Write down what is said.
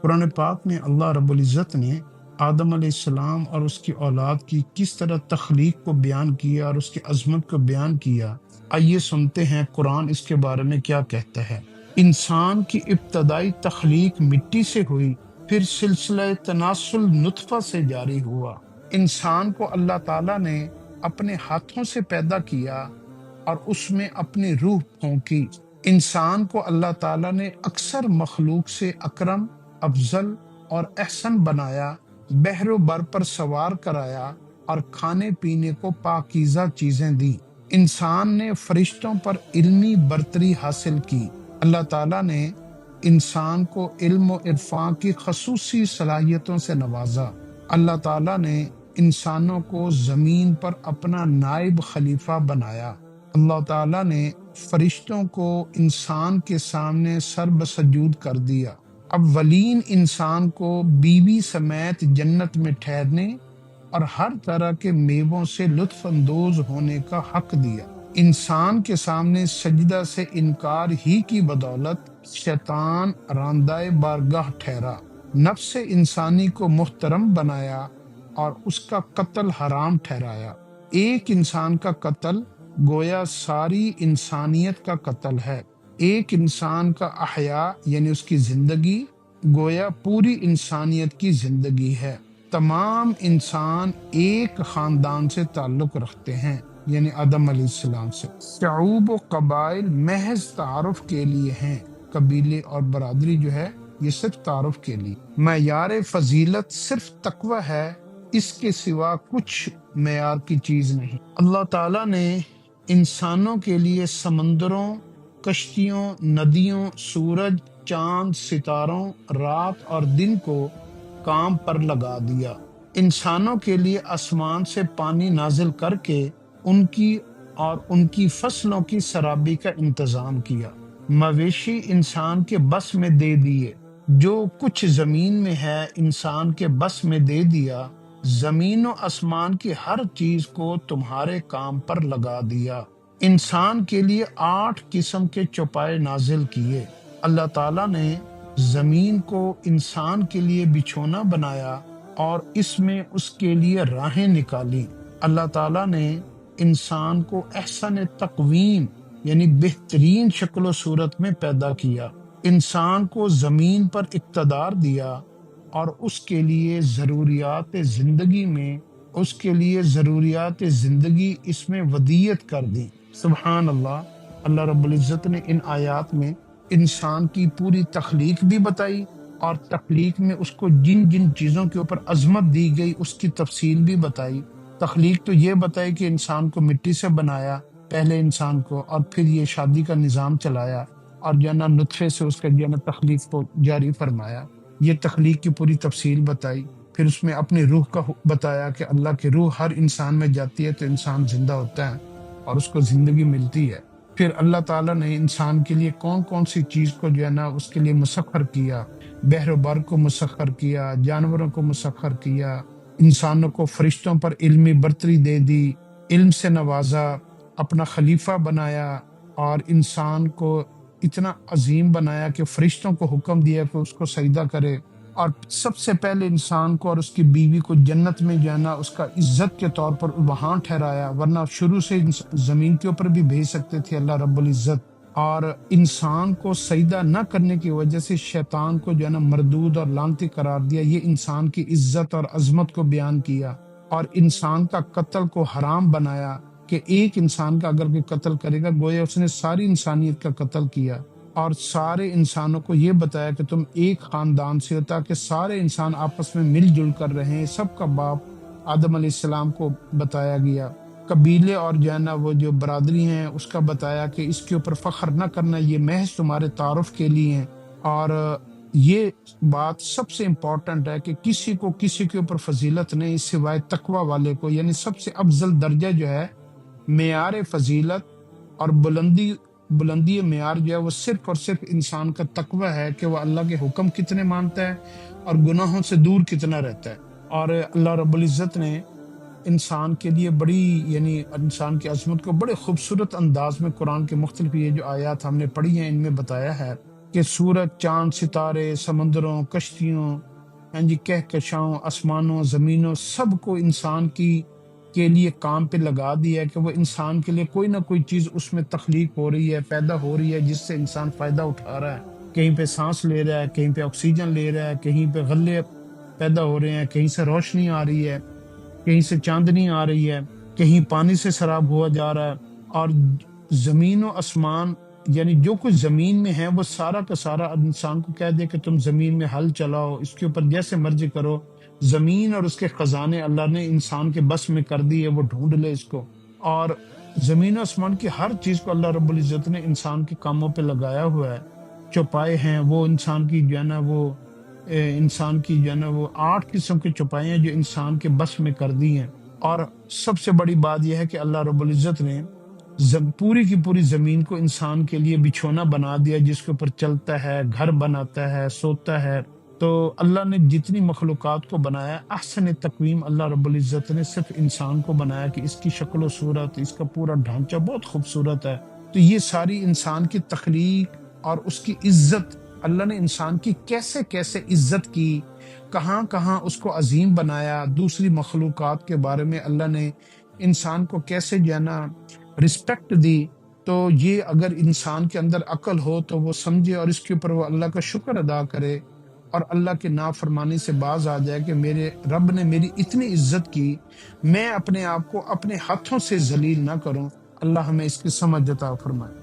قرآن پاک میں اللہ رب العزت نے آدم علیہ السلام اور اس کی اولاد کی کس طرح تخلیق کو بیان کیا اور اس کی عظمت کو بیان کیا۔ آئیے سنتے ہیں قرآن اس کے بارے میں کیا کہتا ہے۔ انسان کی ابتدائی تخلیق مٹی سے ہوئی، پھر سلسلہ تناسل نطفہ سے جاری ہوا۔ انسان کو اللہ تعالیٰ نے اپنے ہاتھوں سے پیدا کیا اور اس میں اپنی روح پھونکی۔ انسان کو اللہ تعالیٰ نے اکثر مخلوق سے اکرم، افضل اور احسن بنایا، بحر و بر پر سوار کرایا اور کھانے پینے کو پاکیزہ چیزیں دی۔ انسان نے فرشتوں پر علمی برتری حاصل کی۔ اللہ تعالیٰ نے انسان کو علم و عرفان کی خصوصی صلاحیتوں سے نوازا۔ اللہ تعالیٰ نے انسانوں کو زمین پر اپنا نائب خلیفہ بنایا۔ اللہ تعالیٰ نے فرشتوں کو انسان کے سامنے سر بسجود کر دیا۔ اولین انسان کو بیوی سمیت جنت میں ٹھہرنے اور ہر طرح کے میووں سے لطف اندوز ہونے کا حق دیا۔ انسان کے سامنے سجدہ سے انکار ہی کی بدولت شیطان راندہ بارگاہ ٹھہرا۔ نفس انسانی کو محترم بنایا اور اس کا قتل حرام ٹھہرایا۔ ایک انسان کا قتل گویا ساری انسانیت کا قتل ہے۔ ایک انسان کا احیاء یعنی اس کی زندگی گویا پوری انسانیت کی زندگی ہے۔ تمام انسان ایک خاندان سے تعلق رکھتے ہیں یعنی آدم علیہ السلام سے۔ شعوب و قبائل محض تعارف کے لیے ہیں، قبیلے اور برادری جو ہے یہ صرف تعارف کے لیے۔ معیار فضیلت صرف تقوی ہے، اس کے سوا کچھ معیار کی چیز نہیں۔ اللہ تعالیٰ نے انسانوں کے لیے سمندروں، کشتیوں، ندیوں، سورج، چاند، ستاروں، رات اور دن کو کام پر لگا دیا۔ انسانوں کے لیے آسمان سے پانی نازل کر کے ان کی فصلوں کی سرابی کا انتظام کیا۔ مویشی انسان کے بس میں دے دیے۔ جو کچھ زمین میں ہے انسان کے بس میں دے دیا۔ زمین و آسمان کی ہر چیز کو تمہارے کام پر لگا دیا۔ انسان کے لیے 8 قسم کے چوپائے نازل کیے۔ اللہ تعالیٰ نے زمین کو انسان کے لیے بچھونا بنایا اور اس میں اس کے لیے راہیں نکالی۔ اللہ تعالیٰ نے انسان کو احسن تقویم یعنی بہترین شکل و صورت میں پیدا کیا۔ انسان کو زمین پر اقتدار دیا اور اس کے لیے ضروریات زندگی اس میں ودیت کر دی۔ سبحان اللہ۔ اللہ رب العزت نے ان آیات میں انسان کی پوری تخلیق بھی بتائی اور تخلیق میں اس کو جن جن چیزوں کے اوپر عظمت دی گئی اس کی تفصیل بھی بتائی۔ تخلیق تو یہ بتائی کہ انسان کو مٹی سے بنایا پہلے انسان کو، اور پھر یہ شادی کا نظام چلایا اور نطفے سے اس کا تخلیق کو جاری فرمایا۔ یہ تخلیق کی پوری تفصیل بتائی۔ پھر اس میں اپنی روح کا بتایا کہ اللہ کی روح ہر انسان میں جاتی ہے تو انسان زندہ ہوتا ہے اور اس کو زندگی ملتی ہے۔ پھر اللہ تعالیٰ نے انسان کے لیے کون کون سی چیز کو اس کے لیے مسخر کیا، بحر و بر کو مسخر کیا، جانوروں کو مسخر کیا، انسانوں کو فرشتوں پر علمی برتری دے دی، علم سے نوازا، اپنا خلیفہ بنایا اور انسان کو اتنا عظیم بنایا کہ فرشتوں کو حکم دیا کہ اس کو سجدہ کرے، اور سب سے پہلے انسان کو اور اس کی بیوی کو جنت میں اس کا عزت کے طور پر وہاں ٹھہرایا، ورنہ شروع سے زمین کے اوپر بھی بھیج سکتے تھے اللہ رب العزت۔ اور انسان کو سجدہ نہ کرنے کی وجہ سے شیطان کو مردود اور لعنتی قرار دیا۔ یہ انسان کی عزت اور عظمت کو بیان کیا، اور انسان کا قتل کو حرام بنایا کہ ایک انسان کا اگر کوئی قتل کرے گا گویا اس نے ساری انسانیت کا قتل کیا، اور سارے انسانوں کو یہ بتایا کہ تم ایک خاندان سے ہو تاکہ سارے انسان آپس میں مل جل کر رہیں۔ سب کا باپ آدم علیہ السلام کو بتایا گیا۔ قبیلے اور وہ جو برادری ہیں اس کا بتایا کہ اس کے اوپر فخر نہ کرنا، یہ محض تمہارے تعارف کے لیے ہیں۔ اور یہ بات سب سے امپورٹنٹ ہے کہ کسی کے اوپر فضیلت نہیں سوائے تقوی والے کو، یعنی سب سے افضل درجہ جو ہے معیار فضیلت اور بلندی معیار جو ہے وہ صرف اور صرف انسان کا تقوی ہے کہ وہ اللہ کے حکم کتنے مانتا ہے اور گناہوں سے دور کتنا رہتا ہے۔ اور اللہ رب العزت نے انسان کے لیے انسان کی عظمت کو بڑے خوبصورت انداز میں قرآن کے مختلف یہ جو آیات ہم نے پڑھی ہیں ان میں بتایا ہے کہ سورج، چاند، ستارے، سمندروں، کشتیوں، ہاں جی، کہکشاؤں، آسمانوں، زمینوں، سب کو انسان کے لیے کام پہ لگا دیا ہے کہ وہ انسان کے لیے کوئی نہ کوئی چیز اس میں تخلیق ہو رہی ہے، پیدا ہو رہی ہے، جس سے انسان فائدہ اٹھا رہا ہے۔ کہیں پہ سانس لے رہا ہے، کہیں پہ آکسیجن لے رہا ہے، کہیں پہ غلے پیدا ہو رہے ہیں، کہیں سے روشنی آ رہی ہے، کہیں سے چاندنی آ رہی ہے، کہیں پانی سے سراب ہوا جا رہا ہے۔ اور زمین و آسمان، یعنی جو کچھ زمین میں ہے وہ سارا کا سارا انسان کو کہہ دے کہ تم زمین میں ہل چلاؤ، اس کے اوپر جیسے مرضی کرو۔ زمین اور اس کے خزانے اللہ نے انسان کے بس میں کر دی ہے، وہ ڈھونڈ لے اس کو۔ اور زمین و آسمان کی ہر چیز کو اللہ رب العزت نے انسان کے کاموں پہ لگایا ہوا ہے۔ چوپائے ہیں وہ انسان کی جو ہے نا وہ انسان کی جو ہے نا وہ 8 قسم کی چوپائے ہیں جو انسان کے بس میں کر دی ہیں۔ اور سب سے بڑی بات یہ ہے کہ اللہ رب العزت نے پوری کی پوری زمین کو انسان کے لیے بچھونا بنا دیا، جس کے اوپر چلتا ہے، گھر بناتا ہے، سوتا ہے۔ تو اللہ نے جتنی مخلوقات کو بنایا، احسن تقویم اللہ رب العزت نے صرف انسان کو بنایا کہ اس کی شکل و صورت، اس کا پورا ڈھانچہ بہت خوبصورت ہے۔ تو یہ ساری انسان کی تخلیق اور اس کی عزت، اللہ نے انسان کی کیسے کیسے عزت کی، کہاں کہاں اس کو عظیم بنایا، دوسری مخلوقات کے بارے میں اللہ نے انسان کو کیسے جو ہے نا رسپیکٹ دی۔ تو یہ اگر انسان کے اندر عقل ہو تو وہ سمجھے اور اس کے اوپر وہ اللہ کا شکر ادا کرے اور اللہ کے نافرمانی سے باز آ جائے کہ میرے رب نے میری اتنی عزت کی، میں اپنے آپ کو اپنے ہاتھوں سے ذلیل نہ کروں۔ اللہ ہمیں اس کی سمجھ عطا فرمائے۔